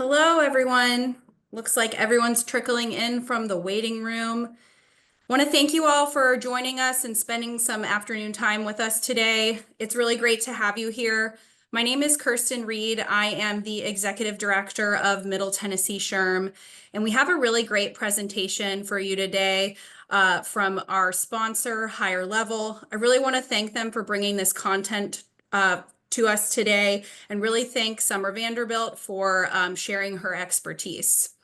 Hello, everyone. Looks like everyone's trickling in from the waiting room. Want to thank you all for joining us and spending some afternoon time with us today. It's really great to have you here. My name is Kirsten Reed. I am the Executive Director of Middle Tennessee SHRM, and we have a really great presentation for you today from our sponsor, HireLevel. I really want to thank them for bringing this content to us today, and really thank Summer Vanderbilt for sharing her expertise.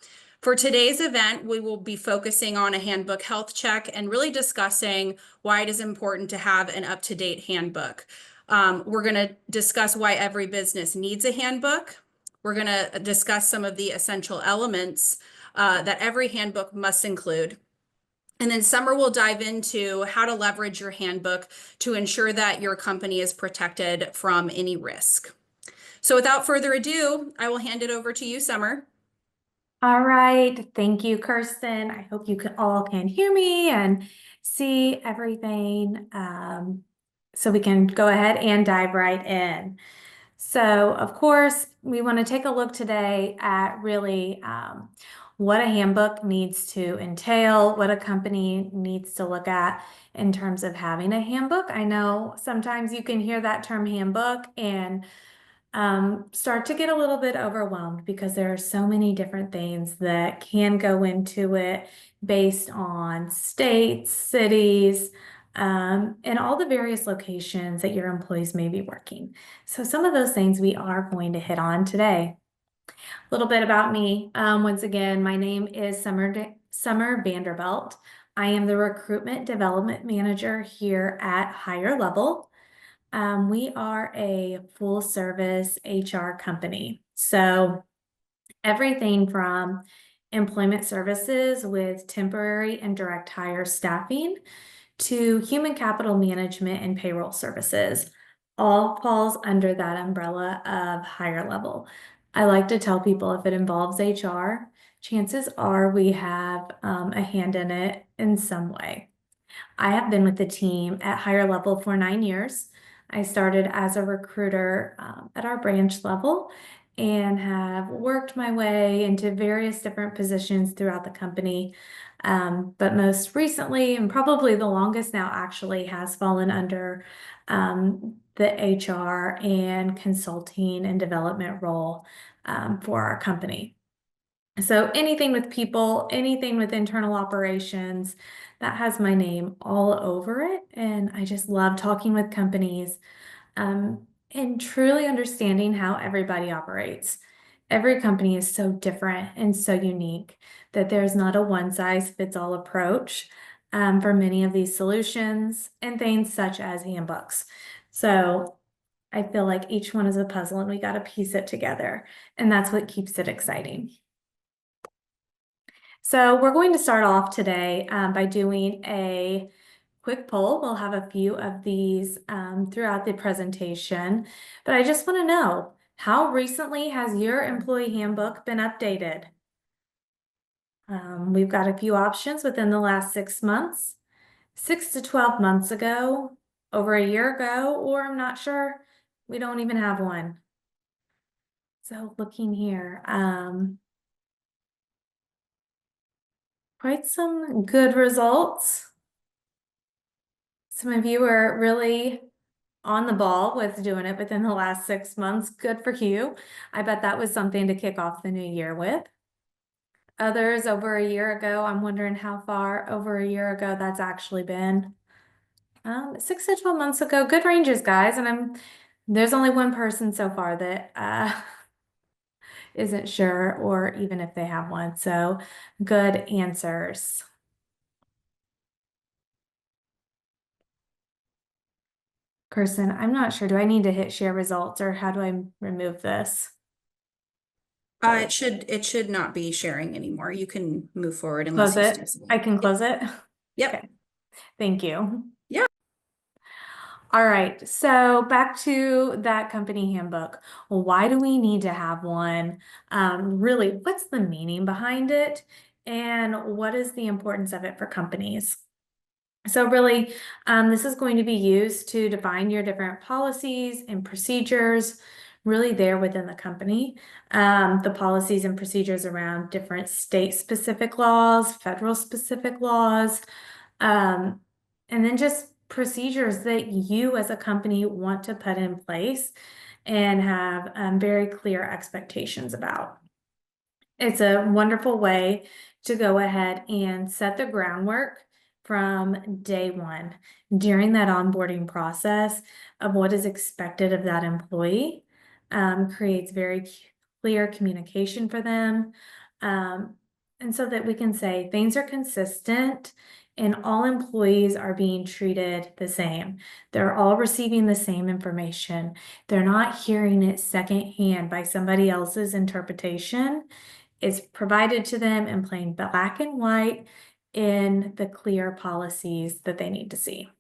For today's event, we will be focusing on a handbook health check and really discussing why it is important to have an up-to-date handbook. We're going to discuss why every business needs a handbook. We're going to discuss some of the essential elements that every handbook must include. And then Summer will dive into how to leverage your handbook to ensure that your company is protected from any risk. So without further ado, I will hand it over to you, Summer. All right, thank you, Kirsten. I hope you all can hear me and see everything. So we can go ahead and dive right in. So, of course, we want to take a look today at really what a handbook needs to entail, what a company needs to look at in terms of having a handbook. I know sometimes you can hear that term handbook and start to get a little bit overwhelmed because there are so many different things that can go into it based on states, cities, and all the various locations that your employees may be working. So some of those things we are going to hit on today. A little bit about me. Once again, my name is Summer Vanderbilt. I am the Recruitment Development Manager here at HireLevel. We are a full service HR company. So everything from employment services with temporary and direct hire staffing to human capital management and payroll services all falls under that umbrella of HireLevel. I like to tell people if it involves HR, chances are we have a hand in it in some way. I have been with the team at HireLevel for 9 years. I started as a recruiter at our branch level and have worked my way into various different positions throughout the company. But most recently, and probably the longest now, actually has fallen under the HR and consulting and development role for our company. So anything with people, anything with internal operations, that has my name all over it. And I just love talking with companies and truly understanding how everybody operates. Every company is so different and so unique that there's not a one size fits all approach for many of these solutions and things such as handbooks. So I feel like each one is a puzzle and we got to piece it together. And that's what keeps it exciting. So we're going to start off today by doing a quick poll. We'll have a few of these throughout the presentation, but I just want to know, how recently has your employee handbook been updated? We've got a few options within the last 6 months, 6 to 12 months ago, over a year ago, or I'm not sure. We don't even have one. So looking here, quite some good results. Some of you are really on the ball with doing it within the last 6 months. Good for you. I bet that was something to kick off the new year with. Others over a year ago, I'm wondering how far over a year ago that's actually been. 6 to 12 months ago, good ranges, guys. And there's only one person so far that isn't sure, or even if they have one. So good answers. Kirsten, I'm not sure. Do I need to hit share results or how do I remove this? It should not be sharing anymore. You can move forward unless Close you it. still. I can close it. Yep. Okay. Thank you. Yeah. All right. So back to that company handbook. Why do we need to have one? Really, what's the meaning behind it? And what is the importance of it for companies? So really, this is going to be used to define your different policies and procedures really there within the company. The policies and procedures around different state-specific laws, federal-specific laws, and then just procedures that you as a company want to put in place and have very clear expectations about. It's a wonderful way to go ahead and set the groundwork from day one during that onboarding process of what is expected of that employee. Creates very clear communication for them. And so that we can say things are consistent and all employees are being treated the same. They're all receiving the same information. They're not hearing it secondhand by somebody else's interpretation. It's provided to them in plain black and white in the clear policies that they need to see.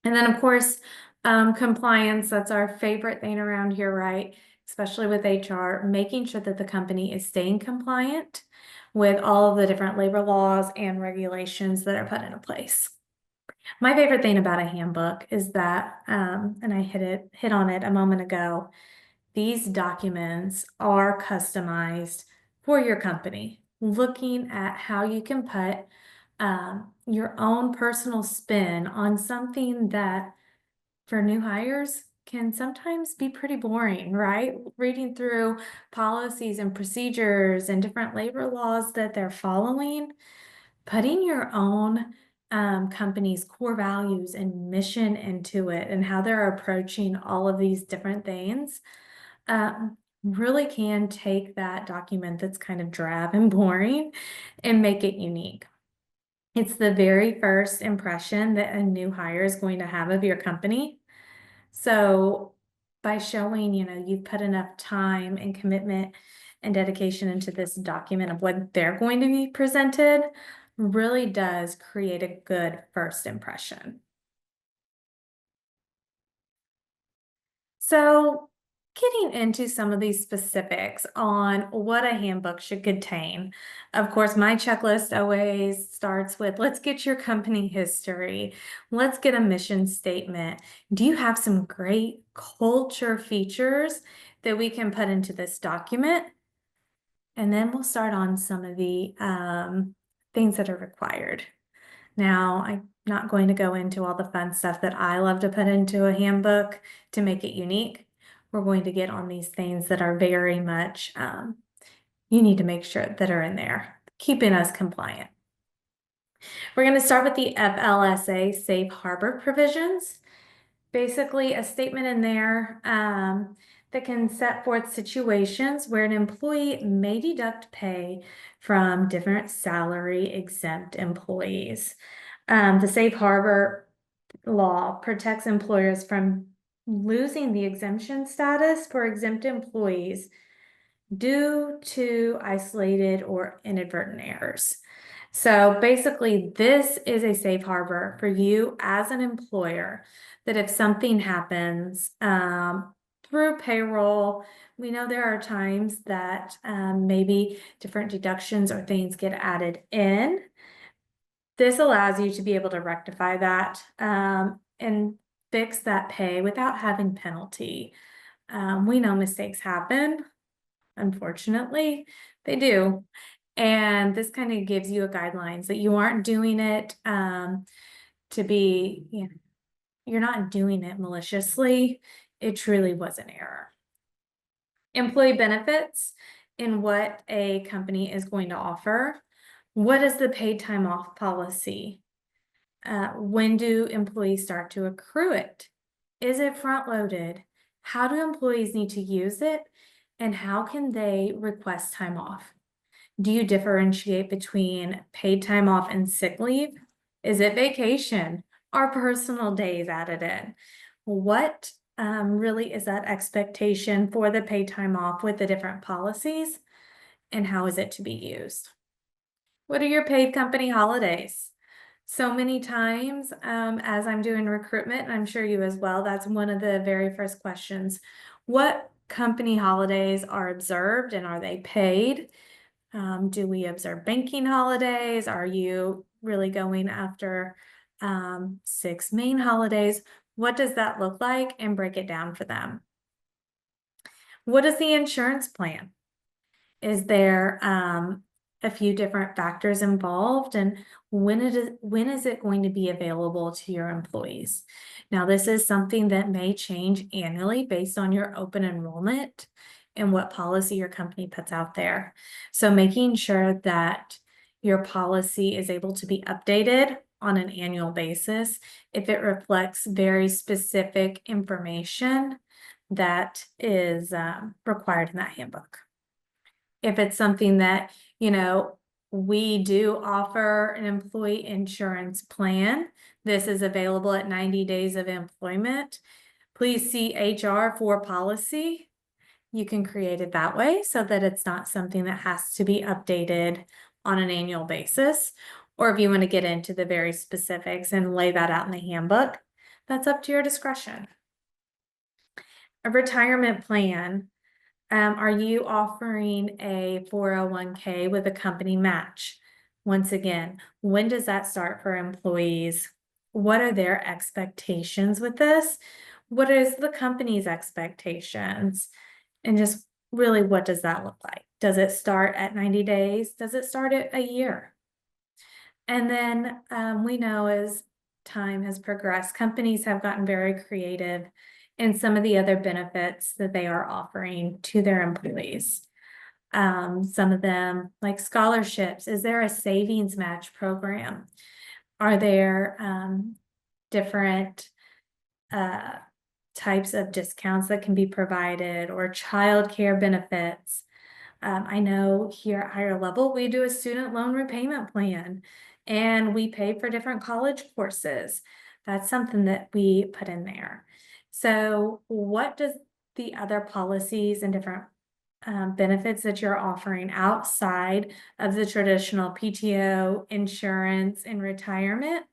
And then, of course, compliance, that's our favorite thing around here, right? Especially with HR, making sure that the company is staying compliant with all of the different labor laws and regulations that are put into place. My favorite thing about a handbook is that, and I hit on it a moment ago, these documents are customized for your company, looking at how you can put your own personal spin on something that for new hires can sometimes be pretty boring, right? Reading through policies and procedures and different labor laws that they're following, putting your own company's core values and mission into it and how they're approaching all of these different things really can take that document that's kind of drab and boring and make it unique. It's the very first impression that a new hire is going to have of your company. So by showing, you've put enough time and commitment and dedication into this document of what they're going to be presented, really does create a good first impression. So getting into some of these specifics on what a handbook should contain. Of course, my checklist always starts with, let's get your company history. Let's get a mission statement. Do you have some great culture features that we can put into this document? And then we'll start on some of the things that are required. Now, I'm not going to go into all the fun stuff that I love to put into a handbook to make it unique. We're going to get on these things that are very much, you need to make sure that are in there, keeping us compliant. We're going to start with the FLSA safe harbor provisions. Basically, a statement in there that can set forth situations where an employee may deduct pay from different salary exempt employees. The safe harbor law protects employers from losing the exemption status for exempt employees due to isolated or inadvertent errors. So basically, this is a safe harbor for you as an employer that if something happens through payroll, we know there are times that maybe different deductions or things get added in. This allows you to be able to rectify that and fix that pay without having penalty. We know mistakes happen. Unfortunately, they do. And this kind of gives you a guidelines that you aren't doing it to be, you're not doing it maliciously. It truly was an error. Employee benefits in what a company is going to offer. What is the paid time off policy? When do employees start to accrue it? Is it front loaded? How do employees need to use it? And how can they request time off? Do you differentiate between paid time off and sick leave? Is it vacation? Are personal days added in? What really is that expectation for the paid time off with the different policies? And how is it to be used? What are your paid company holidays? So many times as I'm doing recruitment, and I'm sure you as well, that's one of the very first questions. What company holidays are observed and are they paid? Do we observe banking holidays? Are you really going after 6 main holidays? What does that look like? And break it down for them. What is the insurance plan? Is there a few different factors involved, and when is it going to be available to your employees? Now, this is something that may change annually based on your open enrollment and what policy your company puts out there. So making sure that your policy is able to be updated on an annual basis if it reflects very specific information that is required in that handbook. If it's something that, we do offer an employee insurance plan, this is available at 90 days of employment. Please see HR for policy. You can create it that way so that it's not something that has to be updated on an annual basis. Or if you want to get into the very specifics and lay that out in the handbook, that's up to your discretion. A retirement plan. Are you offering a 401k with a company match? Once again, when does that start for employees? What are their expectations with this? What is the company's expectations? And just really, what does that look like? Does it start at 90 days? Does it start at a year? And then we know as time has progressed, companies have gotten very creative in some of the other benefits that they are offering to their employees. Some of them, like scholarships. Is there a savings match program? Are there different types of discounts that can be provided, or childcare benefits? I know here at HireLevel, we do a student loan repayment plan, and we pay for different college courses. That's something that we put in there. So what does the other policies and different benefits that you're offering outside of the traditional PTO, insurance, and retirement?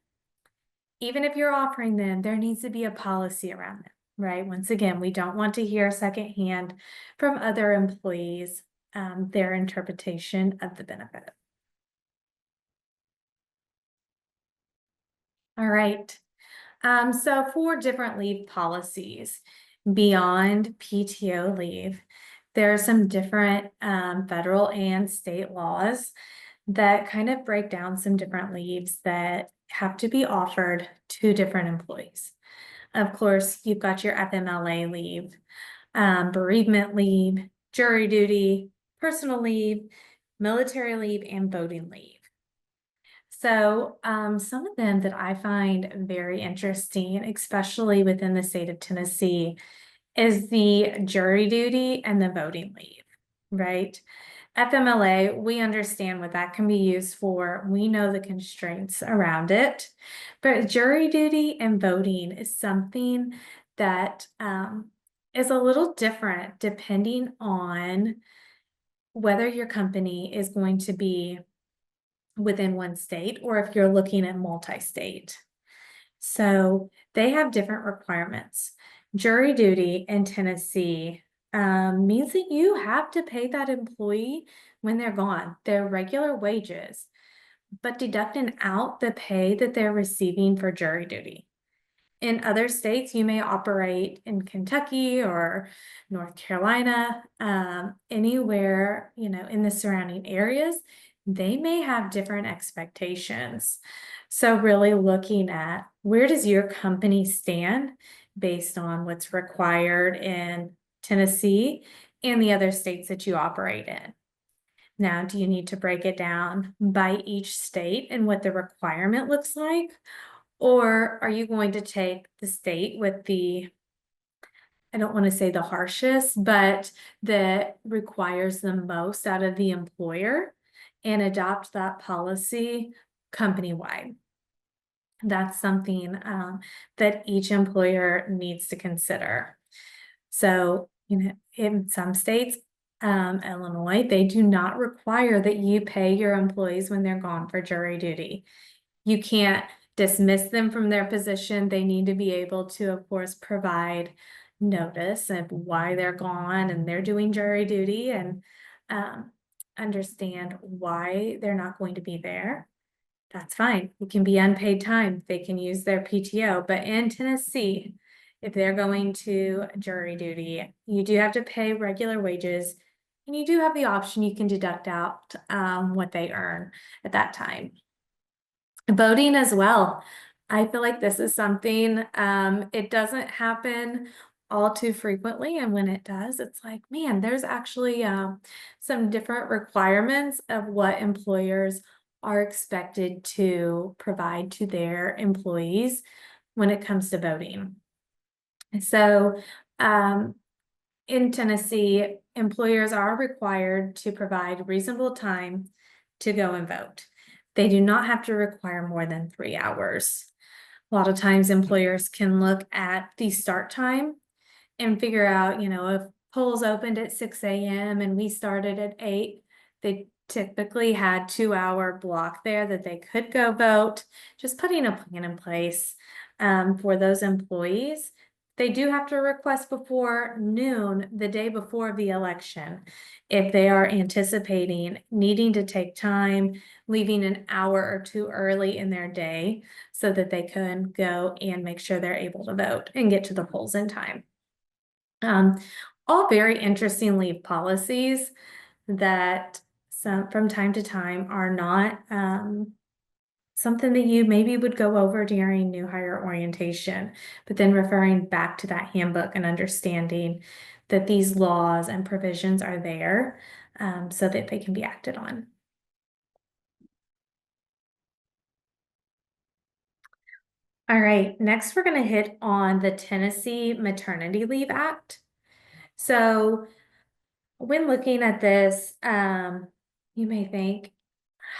Even if you're offering them, there needs to be a policy around them, right? Once again, we don't want to hear secondhand from other employees their interpretation of the benefit. All right. So for different leave policies beyond PTO leave, there are some different federal and state laws that kind of break down some different leaves that have to be offered to different employees. Of course, you've got your FMLA leave, bereavement leave, jury duty, personal leave, military leave, and voting leave. So some of them that I find very interesting, especially within the state of Tennessee, is the jury duty and the voting leave, right? FMLA, we understand what that can be used for. We know the constraints around it, but jury duty and voting is something that is a little different depending on whether your company is going to be within one state or if you're looking at multi-state. So they have different requirements. Jury duty in Tennessee means that you have to pay that employee when they're gone, their regular wages, but deducting out the pay that they're receiving for jury duty. In other states, you may operate in Kentucky or North Carolina, anywhere, in the surrounding areas, they may have different expectations. So really looking at where does your company stand based on what's required in Tennessee and the other states that you operate in. Now, do you need to break it down by each state and what the requirement looks like? Or are you going to take the state with I don't want to say the harshest, but that requires the most out of the employer and adopt that policy company-wide? That's something that each employer needs to consider. So, in some states, Illinois, they do not require that you pay your employees when they're gone for jury duty. You can't dismiss them from their position. They need to be able to, of course, provide notice of why they're gone and they're doing jury duty, and understand why they're not going to be there. That's fine. It can be unpaid time. They can use their PTO. But in Tennessee, if they're going to jury duty, you do have to pay regular wages, and you do have the option you can deduct out what they earn at that time. Voting as well. I feel like this is something, it doesn't happen all too frequently. And when it does, it's like, man, there's actually some different requirements of what employers are expected to provide to their employees when it comes to voting. So, in Tennessee, employers are required to provide reasonable time to go and vote. They do not have to require more than 3 hours. A lot of times employers can look at the start time and figure out, if polls opened at 6 a.m. and we started at 8, they typically had 2-hour block there that they could go vote, just putting a plan in place for those employees. They do have to request before noon the day before the election if they are anticipating needing to take time, leaving an hour or two early in their day so that they can go and make sure they're able to vote and get to the polls in time. All very interesting leave policies that from time to time are not something that you maybe would go over during new hire orientation, but then referring back to that handbook and understanding that these laws and provisions are there so that they can be acted on. All right, next we're going to hit on the Tennessee Maternity Leave Act. So when looking at this, you may think,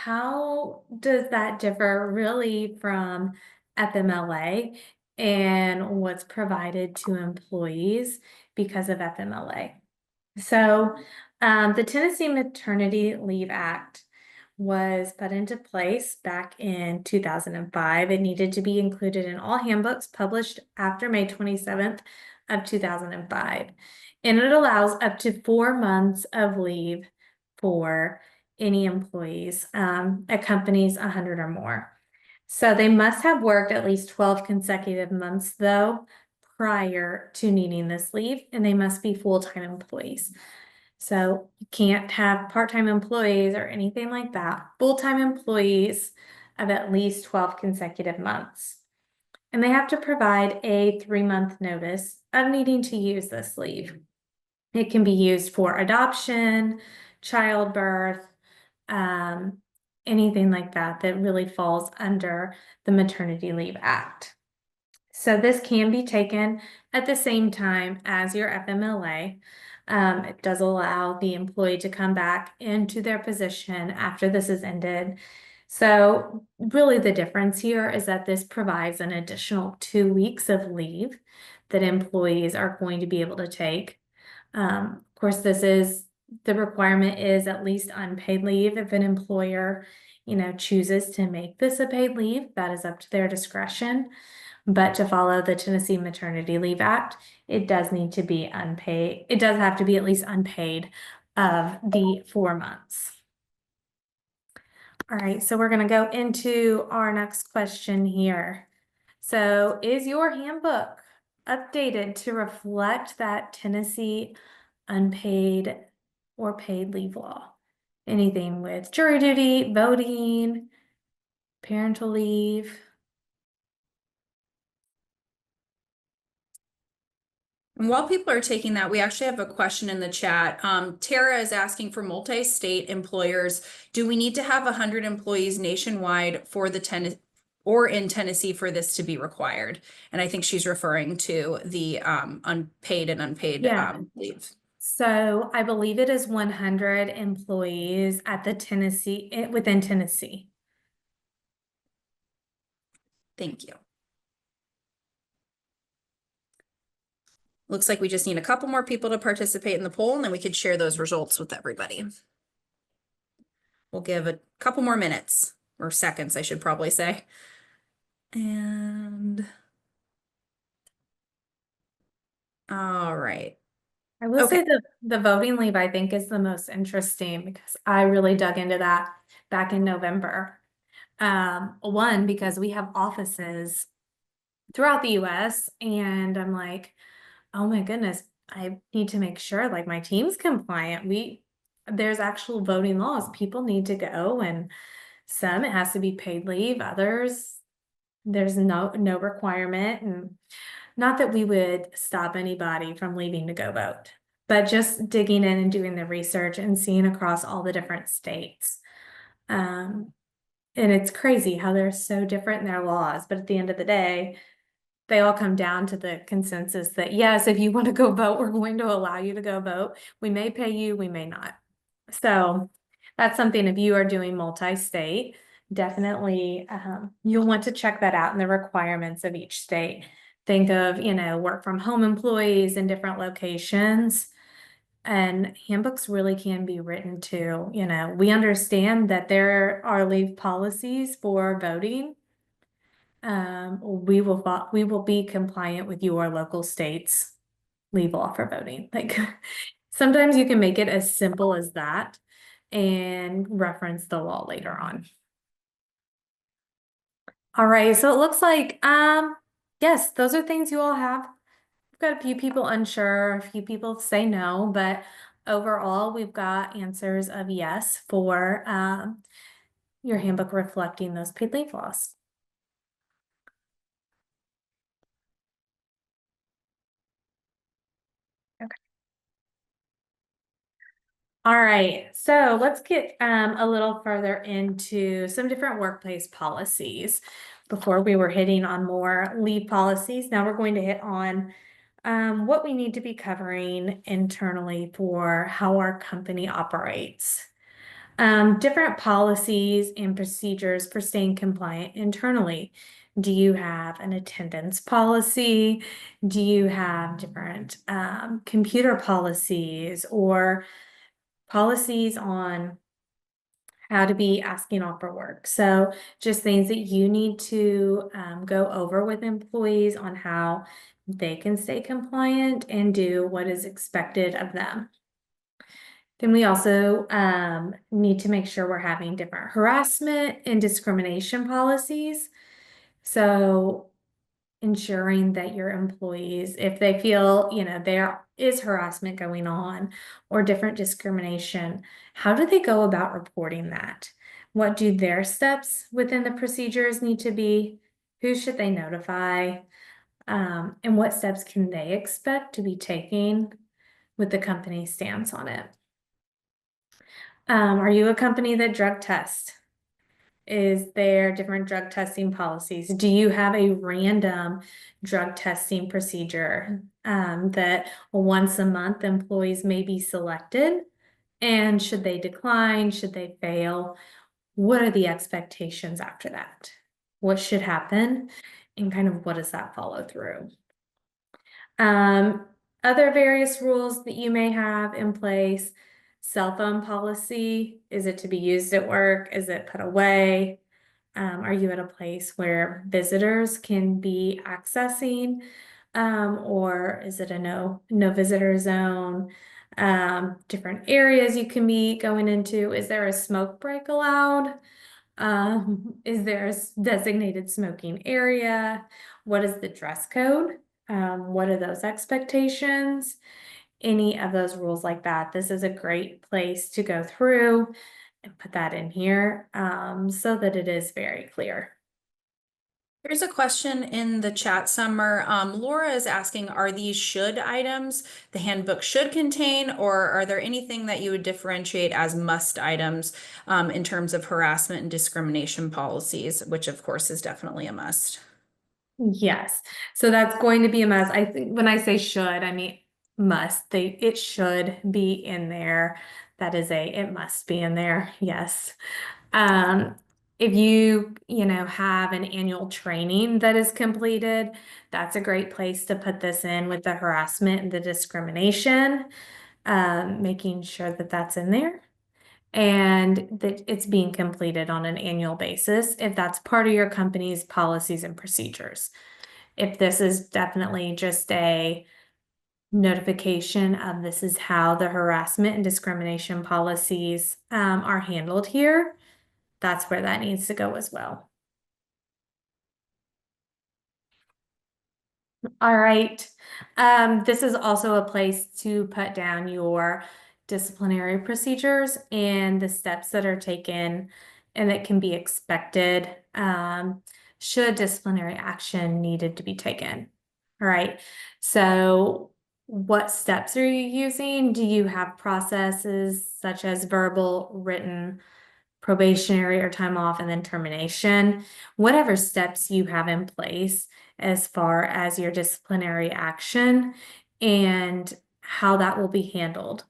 how does that differ really from FMLA and what's provided to employees because of FMLA? So, the Tennessee Maternity Leave Act was put into place back in 2005. It needed to be included in all handbooks published after May 27th of 2005. And it allows up to 4 months of leave for any employees at companies 100 or more. So they must have worked at least 12 consecutive months, though, prior to needing this leave, and they must be full-time employees. So you can't have part-time employees or anything like that. Full-time employees of at least 12 consecutive months. And they have to provide a 3-month notice of needing to use this leave. It can be used for adoption, childbirth, anything like that that really falls under the Maternity Leave Act. So this can be taken at the same time as your FMLA. It does allow the employee to come back into their position after this is ended. So really the difference here is that this provides an additional 2 weeks of leave that employees are going to be able to take. Of course, the requirement is at least unpaid leave. If an employer, chooses to make this a paid leave, that is up to their discretion. But to follow the Tennessee Maternity Leave Act, it does need to be unpaid. It does have to be at least unpaid of the 4 months. All right, so we're going to go into our next question here. So, is your handbook updated to reflect that Tennessee unpaid or paid leave law? Anything with jury duty, voting, parental leave? And while people are taking that, we actually have a question in the chat. Tara is asking for multi-state employers. Do we need to have 100 employees nationwide for the or in Tennessee for this to be required? And I think she's referring to the unpaid and unpaid Yeah. leave. So I believe it is 100 employees at within Tennessee. Thank you. Looks like we just need a couple more people to participate in the poll, and then we could share those results with everybody. We'll give a couple more minutes, or seconds, I should probably say. And all right. I will Okay. say the voting leave, I think, is the most interesting because I really dug into that back in November. One, because we have offices throughout the US. And I'm like, oh my goodness, I need to make sure like my team's compliant. There's actual voting laws. People need to go, and some it has to be paid leave, others there's no requirement. And not that we would stop anybody from leaving to go vote, but just digging in and doing the research and seeing across all the different states. Um, and it's crazy how they're so different in their laws, but at the end of the day, they all come down to the consensus that yes, if you want to go vote, we're going to allow you to go vote. We may pay you, we may not. So that's something, if you are doing multi-state, definitely you'll want to check that out in the requirements of each state. Think of, work from home employees in different locations. And handbooks really can be written to, we understand that there are leave policies for voting. We will be compliant with your local state's leave law for voting. Like sometimes you can make it as simple as that and reference the law later on. All right, so it looks like yes, those are things you all have. We've got a few people unsure, a few people say no, but overall we've got answers of yes for your handbook reflecting those paid leave laws. All right, so let's get a little further into some different workplace policies. Before we were hitting on more leave policies, now we're going to hit on what we need to be covering internally for how our company operates. Different policies and procedures for staying compliant internally. Do you have an attendance policy? Do you have different computer policies or policies on how to be asking off for work? So just things that you need to go over with employees on how they can stay compliant and do what is expected of them. Then we also need to make sure we're having different harassment and discrimination policies. So ensuring that your employees, if they feel, there is harassment going on or different discrimination, how do they go about reporting that? What do their steps within the procedures need to be? Who should they notify? And what steps can they expect to be taking with the company's stance on it? Are you a company that drug tests? Is there different drug testing policies? Do you have a random drug testing procedure that once a month employees may be selected? And should they decline? Should they fail? What are the expectations after that? What should happen? And kind of what does that follow through? Other various rules that you may have in place. Cell phone policy, is it to be used at work? Is it put away? Are you at a place where visitors can be accessing? Or is it a no visitor zone? Different areas you can be going into. Is there a smoke break allowed? Is there a designated smoking area? What is the dress code? What are those expectations? Any of those rules like that. This is a great place to go through and put that in here so that it is very clear. There's a question in the chat, Summer. Laura is asking, are these should items the handbook should contain, or are there anything that you would differentiate as must items in terms of harassment and discrimination policies, which of course is definitely a must? Yes, so that's going to be a must. I think when I say should, I mean must. It should be in there. That is it must be in there. Yes. Um, if you have an annual training that is completed, that's a great place to put this in with the harassment and the discrimination, making sure that that's in there and that it's being completed on an annual basis if that's part of your company's policies and procedures. If this is definitely just a notification of this is how the harassment and discrimination policies are handled here, that's where that needs to go as well. All right. This is also a place to put down your disciplinary procedures and the steps that are taken and that can be expected, should disciplinary action needed to be taken. All right. So what steps are you using? Do you have processes such as verbal, written, probationary or time off, and then termination? Whatever steps you have in place as far as your disciplinary action and how that will be handled.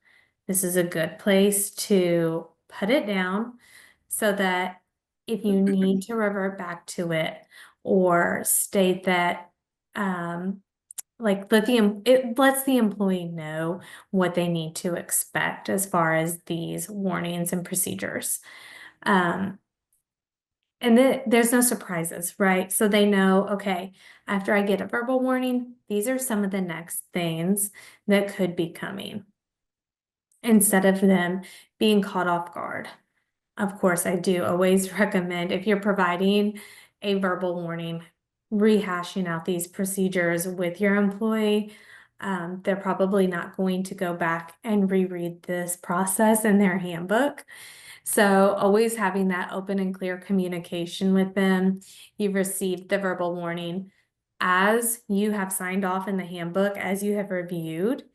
This is a good place to put it down so that if you need to revert back to it or state that, like it lets the employee know what they need to expect as far as these warnings and procedures. Um, and then there's no surprises, right? So they know, okay, after I get a verbal warning, these are some of the next things that could be coming instead of them being caught off guard. Of course, I do always recommend if you're providing a verbal warning, rehashing out these procedures with your employee. They're probably not going to go back and reread this process in their handbook. So always having that open and clear communication with them. You've received the verbal warning. As you have signed off in the handbook, as you have reviewed,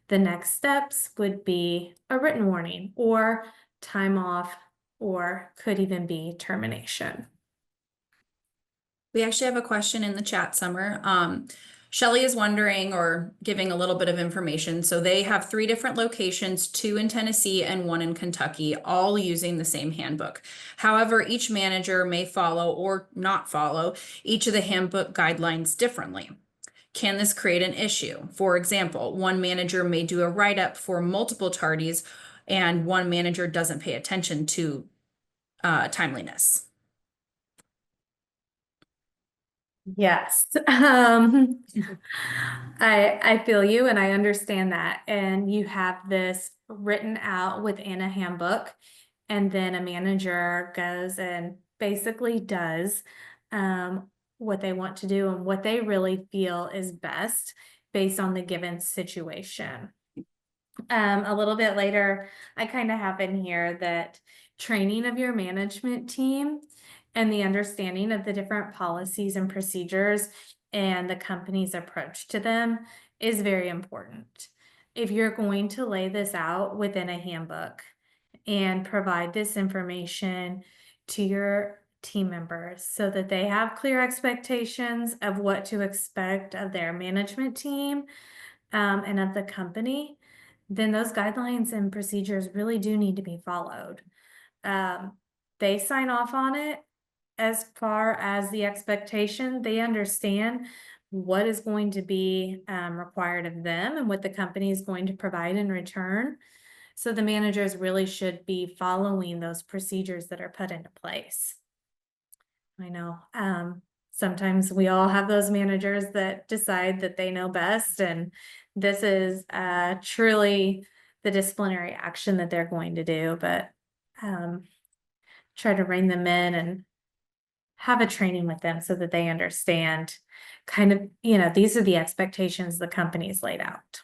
the next steps would be a written warning or time off, or could even be termination. We actually have a question in the chat, Summer. Shelly is wondering or giving a little bit of information. So they have 3 different locations, 2 in Tennessee and 1 in Kentucky, all using the same handbook. However, each manager may follow or not follow each of the handbook guidelines differently. Can this create an issue? For example, one manager may do a write-up for multiple tardies and one manager doesn't pay attention to timeliness. Yes. I feel you and I understand that. And you have this written out within a handbook, and then a manager goes and basically does what they want to do and what they really feel is best based on the given situation. A little bit later, I kind of have in here that training of your management team and the understanding of the different policies and procedures and the company's approach to them is very important. If you're going to lay this out within a handbook and provide this information to your team members so that they have clear expectations of what to expect of their management team, and of the company, then those guidelines and procedures really do need to be followed. They sign off on it as far as the expectation. They understand what is going to be required of them and what the company is going to provide in return. So the managers really should be following those procedures that are put into place. I know, sometimes we all have those managers that decide that they know best, and this is truly the disciplinary action that they're going to do, but try to rein them in and have a training with them so that they understand kind of, these are the expectations the company's laid out.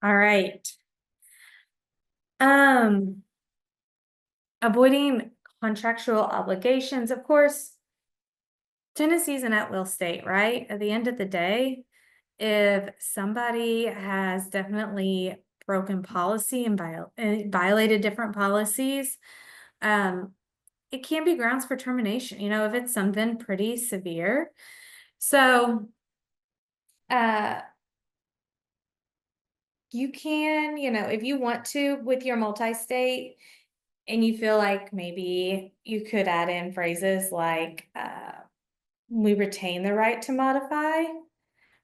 All right. Um, Avoiding contractual obligations, of course. Tennessee's an at-will state, right? At the end of the day, if somebody has definitely broken policy and violated different policies, it can be grounds for termination, if it's something pretty severe. So, you can, if you want to with your multi-state and you feel like maybe you could add in phrases like, we retain the right to modify.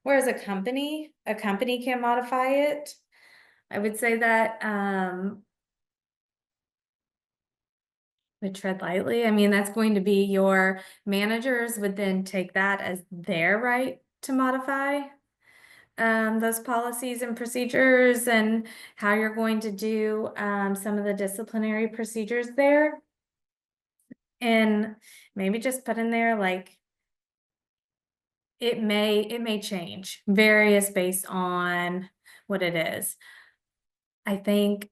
Whereas a company can modify it. I would say that would tread lightly. I mean, that's going to be your managers would then take that as their right to modify those policies and procedures and how you're going to do some of the disciplinary procedures there. And maybe just put in there like it may change, varies based on what it is. I think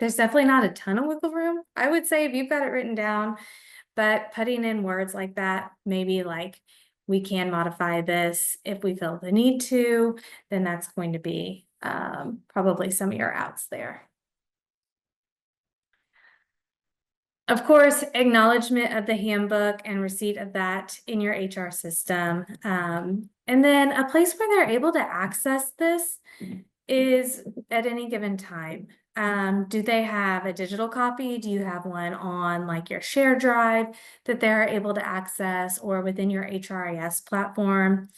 there's definitely not a ton of wiggle room. I would say if you've got it written down, but putting in words like that, maybe like we can modify this if we feel the need to, then that's going to be probably some of your outs there. Of course, acknowledgement of the handbook and receipt of that in your HR system. And then a place where they're able to access this is at any given time. Do they have a digital copy? Do you have one on like your share drive that they're able to access or within your HRIS platform?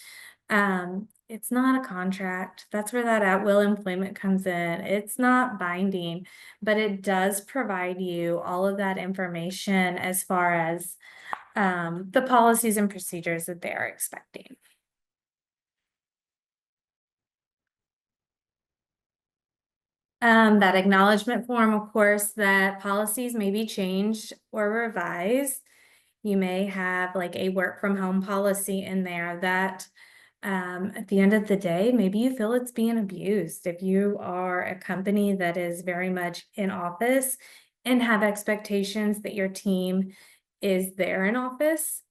It's not a contract. That's where that at will employment comes in. It's not binding, but it does provide you all of that information as far as the policies and procedures that they're expecting. That acknowledgement form, of course, that policies may be changed or revised. You may have like a work from home policy in there that at the end of the day, maybe you feel it's being abused. If you are a company that is very much in office and have expectations that your team is there in office,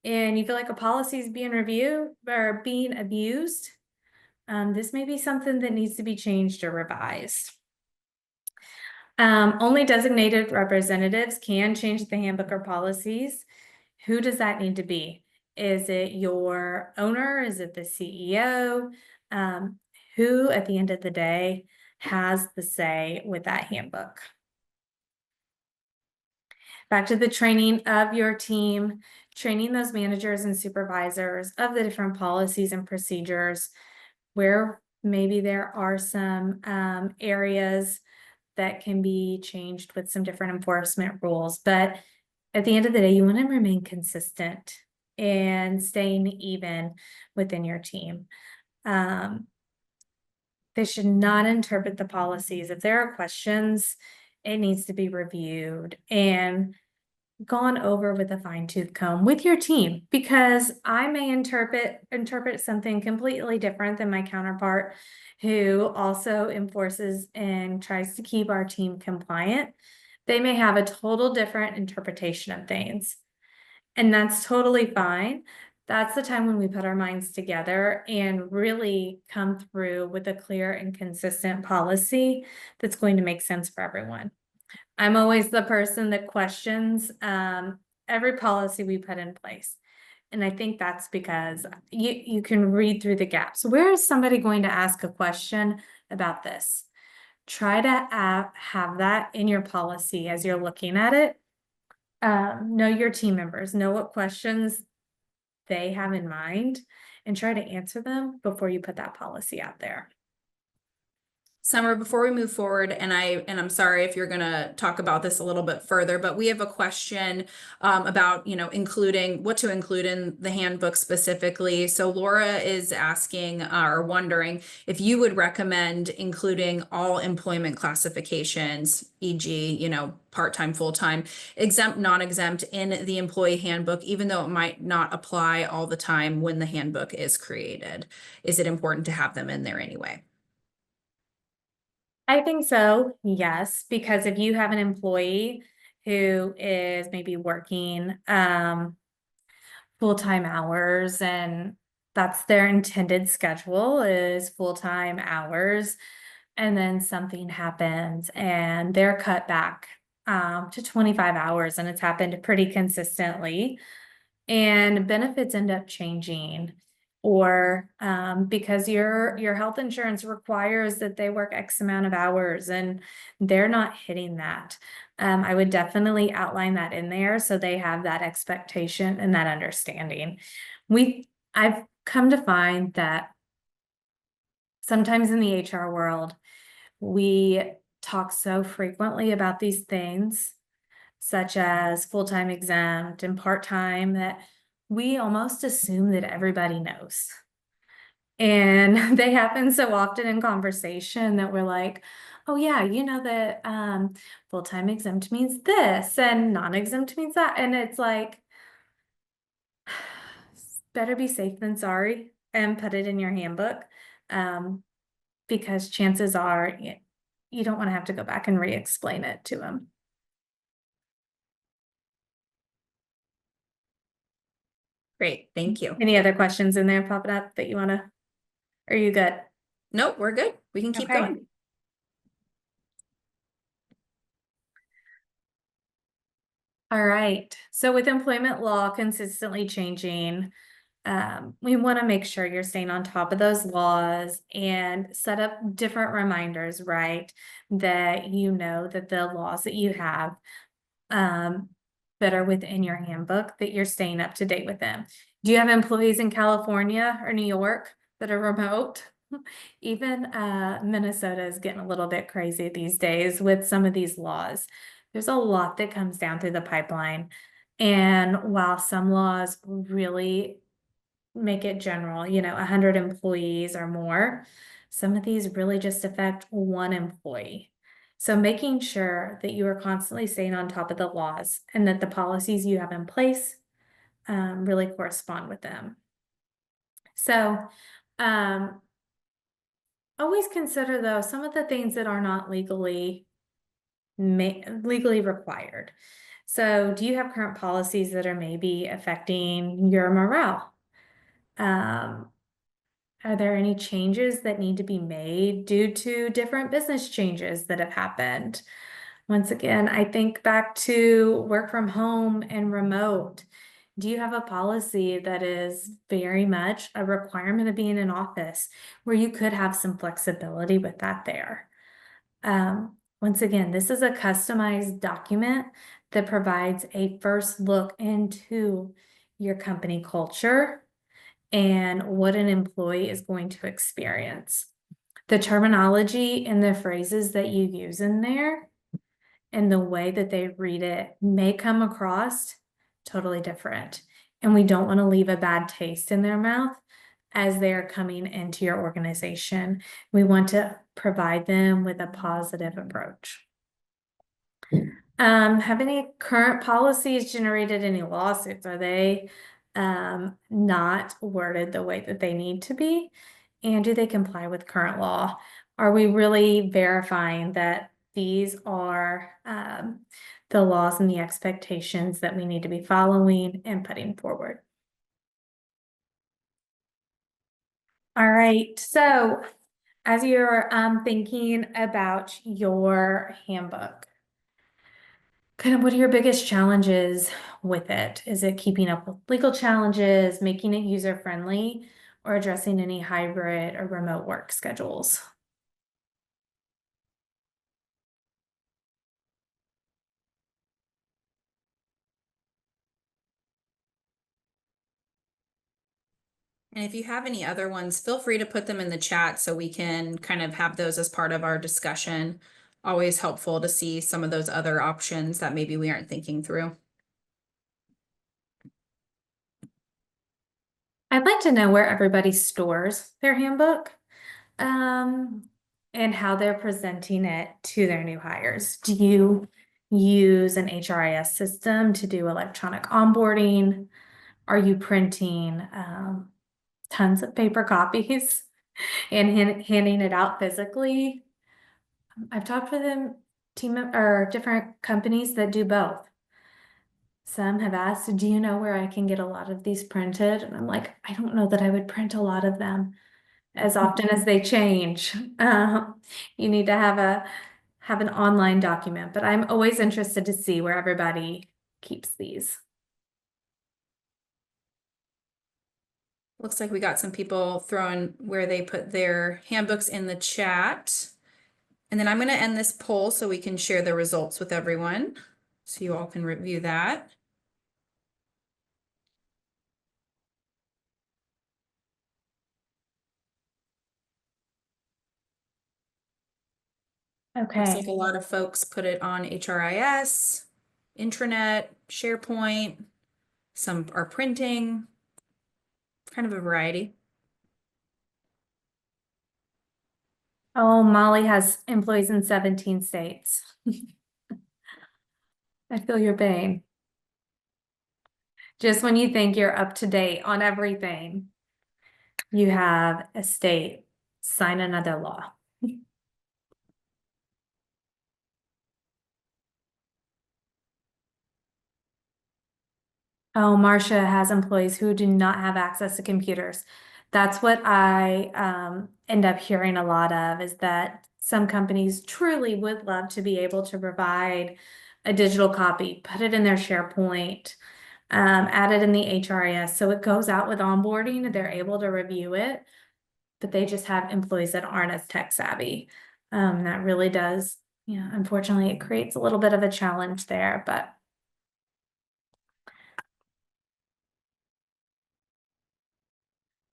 and you feel like a policy is being reviewed or being abused, this may be something that needs to be changed or revised. Only designated representatives can change the handbook or policies. Who does that need to be? Is it your owner? Is it the CEO? Who, at the end of the day, has the say with that handbook? Back to the training of your team, training those managers and supervisors of the different policies and procedures where maybe there are some areas that can be changed with some different enforcement rules. But at the end of the day, you want to remain consistent and staying even within your team. They should not interpret the policies. If there are questions, it needs to be reviewed and gone over with a fine-tooth comb with your team, because I may interpret something completely different than my counterpart who also enforces and tries to keep our team compliant. They may have a total different interpretation of things, and that's totally fine. That's the time when we put our minds together and really come through with a clear and consistent policy that's going to make sense for everyone. I'm always the person that questions every policy we put in place. And I think that's because you can read through the gaps. Where is somebody going to ask a question about this? Try to have that in your policy as you're looking at it. Know your team members, know what questions they have in mind, and try to answer them before you put that policy out there. Summer, before we move forward, and I'm sorry if you're gonna talk about this a little bit further, but we have a question about, including what to include in the handbook specifically. So Laura is asking or wondering if you would recommend including all employment classifications, e.g., part-time, full-time, exempt, non-exempt in the employee handbook, even though it might not apply all the time when the handbook is created. Is it important to have them in there anyway? I think so, yes, because if you have an employee who is maybe working full-time hours and that's their intended schedule is full-time hours, and then something happens and they're cut back to 25 hours, and it's happened pretty consistently, and benefits end up changing, or because your health insurance requires that they work X amount of hours and they're not hitting that. I would definitely outline that in there so they have that expectation and that understanding. I've come to find that sometimes in the HR world, we talk so frequently about these things, such as full-time exempt and part-time, that we almost assume that everybody knows. And they happen so often in conversation that we're like, oh yeah, you know that full-time exempt means this and non-exempt means that. And it's like, better be safe than sorry and put it in your handbook. Um, because chances are you don't want to have to go back and re-explain it to them. Great, thank you. Any other questions in there popping up that you want to, are you good? Nope, we're good. We can keep Okay. going. All right. So with employment law consistently changing, we want to make sure you're staying on top of those laws and set up different reminders, right? That you know that the laws that you have um, that are within your handbook, that you're staying up to date with them. Do you have employees in California or New York that are remote? Even Minnesota is getting a little bit crazy these days with some of these laws. There's a lot that comes down through the pipeline. And while some laws really make it general, 100 employees or more, some of these really just affect one employee. So making sure that you are constantly staying on top of the laws and that the policies you have in place really correspond with them. So always consider though some of the things that are not legally required. So do you have current policies that are maybe affecting your morale? Um, Are there any changes that need to be made due to different business changes that have happened? Once again, I think back to work from home and remote. Do you have a policy that is very much a requirement of being in office where you could have some flexibility with that there? Once again, this is a customized document that provides a first look into your company culture and what an employee is going to experience. The terminology and the phrases that you use in there and the way that they read it may come across totally different. And we don't want to leave a bad taste in their mouth as they're coming into your organization. We want to provide them with a positive approach. Have any current policies generated any lawsuits? Are they not worded the way that they need to be? And do they comply with current law? Are we really verifying that these are the laws and the expectations that we need to be following and putting forward? All right, so as you're thinking about your handbook, kind of what are your biggest challenges with it? Is it keeping up with legal challenges, making it user friendly, or addressing any hybrid or remote work schedules? And if you have any other ones, feel free to put them in the chat so we can kind of have those as part of our discussion. Always helpful to see some of those other options that maybe we aren't thinking through. I'd like to know where everybody stores their handbook, and how they're presenting it to their new hires. Do you use an HRIS system to do electronic onboarding? Are you printing tons of paper copies and handing it out physically? I've talked with or different companies that do both. Some have asked, do you know where I can get a lot of these printed? And I'm like, I don't know that I would print a lot of them as often as they change. You need to have an online document, but I'm always interested to see where everybody keeps these. Looks like we got some people throwing where they put their handbooks in the chat. And then I'm going to end this poll so we can share the results with everyone. So you all can review that. Looks like Okay. a lot of folks put it on HRIS, intranet, SharePoint. Some are printing, kind of a variety. Oh, Molly has employees in 17 states. I feel your pain. Just when you think you're up to date on everything, you have a state sign another law. Oh, Marcia has employees who do not have access to computers. That's what I end up hearing a lot of, is that some companies truly would love to be able to provide a digital copy, put it in their SharePoint, add it in the HRIS. So it goes out with onboarding, they're able to review it, but they just have employees that aren't as tech savvy. That really does, yeah, unfortunately, it creates a little bit of a challenge there, but.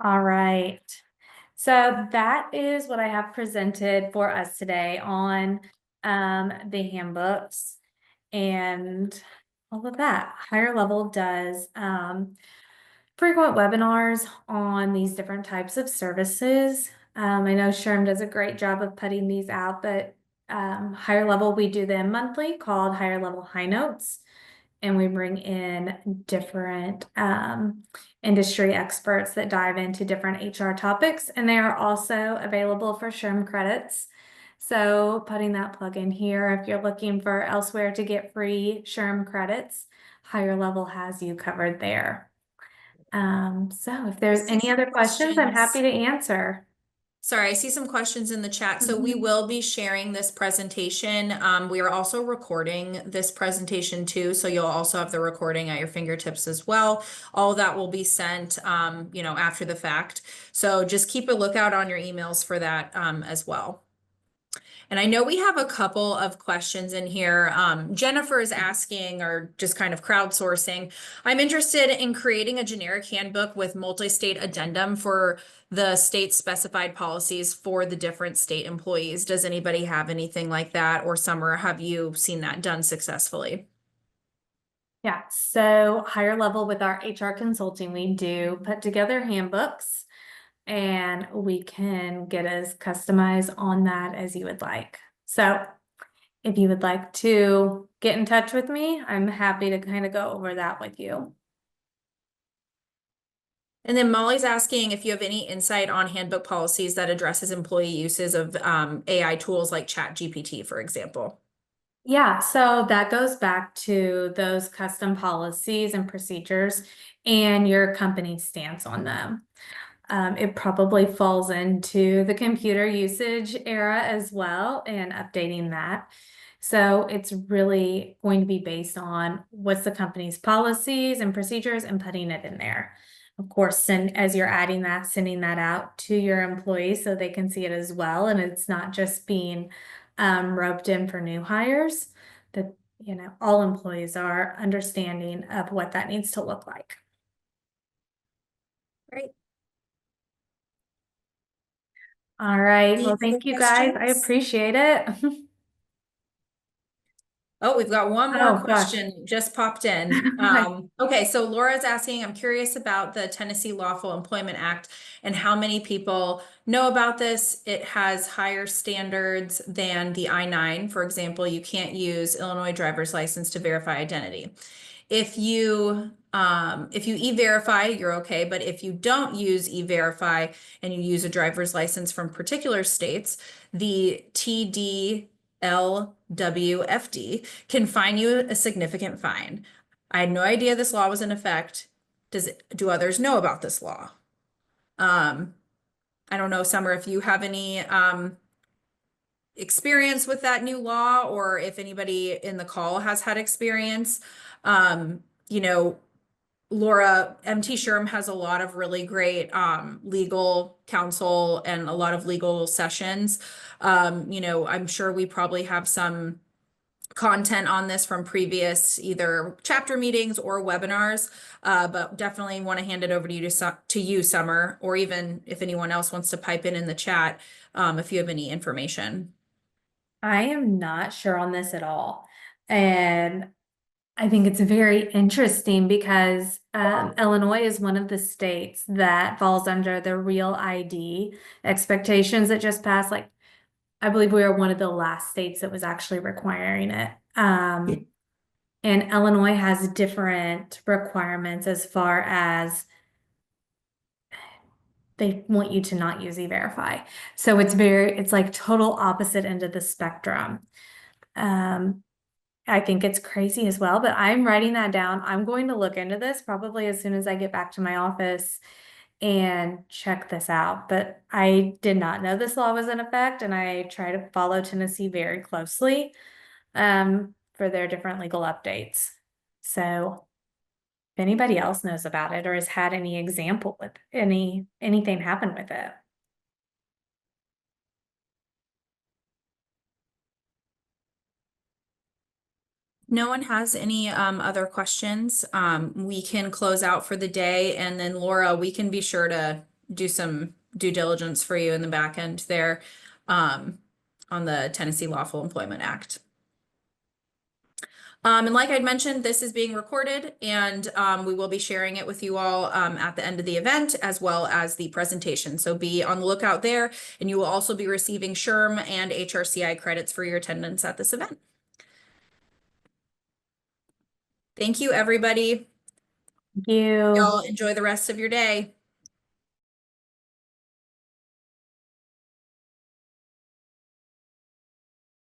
All right. So that is what I have presented for us today on the handbooks and all of that. Higher Level does frequent webinars on these different types of services. I know SHRM does a great job of putting these out, but Higher Level, we do them monthly called Higher Level High Notes. And we bring in different industry experts that dive into different HR topics, and they are also available for SHRM credits. So putting that plug in here, if you're looking for elsewhere to get free SHRM credits, Higher Level has you covered there. So if I there's see any some other questions, I'm happy questions. to answer. Sorry, I see some questions in the chat. So we Mhm. will be sharing this presentation. We are also recording this presentation too, so you'll also have the recording at your fingertips as well. All of that will be sent, after the fact. So just keep a lookout on your emails for that, as well. And I know we have a couple of questions in here. Jennifer is asking, or just kind of crowdsourcing, I'm interested in creating a generic handbook with multi-state addendum for the state specified policies for the different state employees. Does anybody have anything like that? Or Summer, have you seen that done successfully? Yeah, so Higher Level with our HR consulting, we do put together handbooks. And we can get as customized on that as you would like. So if you would like to get in touch with me, I'm happy to kind of go over that with you. And then Molly's asking if you have any insight on handbook policies that addresses employee uses of AI tools like ChatGPT, for example. Yeah, so that goes back to those custom policies and procedures and your company's stance on them. It probably falls into the computer usage era as well and updating that. So it's really going to be based on what's the company's policies and procedures and putting it in there. Of course, as you're adding that, sending that out to your employees so they can see it as well. And it's not just being roped in for new hires, that, all employees are understanding of what that needs to look like. Right. All right. Any Well, other thank you guys. I questions? appreciate it. Oh, we've got one more Oh, gosh. question just popped in. Okay, so Laura's asking, I'm curious about the Tennessee Lawful Employment Act and how many people know about this. It has higher standards than the I-9. For example, you can't use Illinois driver's license to verify identity. If you e-verify, you're okay, but if you don't use e-verify and you use a driver's license from particular states, the TDLWFD can fine you a significant fine. I had no idea this law was in effect. Do others know about this law? Um, I don't know, Summer, if you have any experience with that new law or if anybody in the call has had experience. Um, you know, Laura, MT Sherm has a lot of really great legal counsel and a lot of legal sessions. I'm sure we probably have some content on this from previous either chapter meetings or webinars, but definitely want to hand it over to you, Summer, or even if anyone else wants to pipe in the chat, if you have any information. I am not sure on this at all. And I think it's very interesting because Illinois is one of the states that falls under the Real ID expectations that just passed like I believe we were one of the last states that was actually requiring it. And Illinois has different requirements as far as they want you to not use E-Verify. So it's like total opposite end of the spectrum. Um, I think it's crazy as well, but I'm writing that down. I'm going to look into this probably as soon as I get back to my office and check this out. But I did not know this law was in effect, and I try to follow Tennessee very closely for their different legal updates. So if anybody else knows about it or has had any example with anything happen with it. No one has any other questions. We can close out for the day, and then Laura, we can be sure to do some due diligence for you in the back end there on the Tennessee Lawful Employment Act. And like I'd mentioned, this is being recorded, and we will be sharing it with you all at the end of the event, as well as the presentation. So be on the lookout there, and you will also be receiving SHRM and HRCI credits for your attendance at this event. Thank you, everybody. Thank you. Y'all enjoy the rest of your day.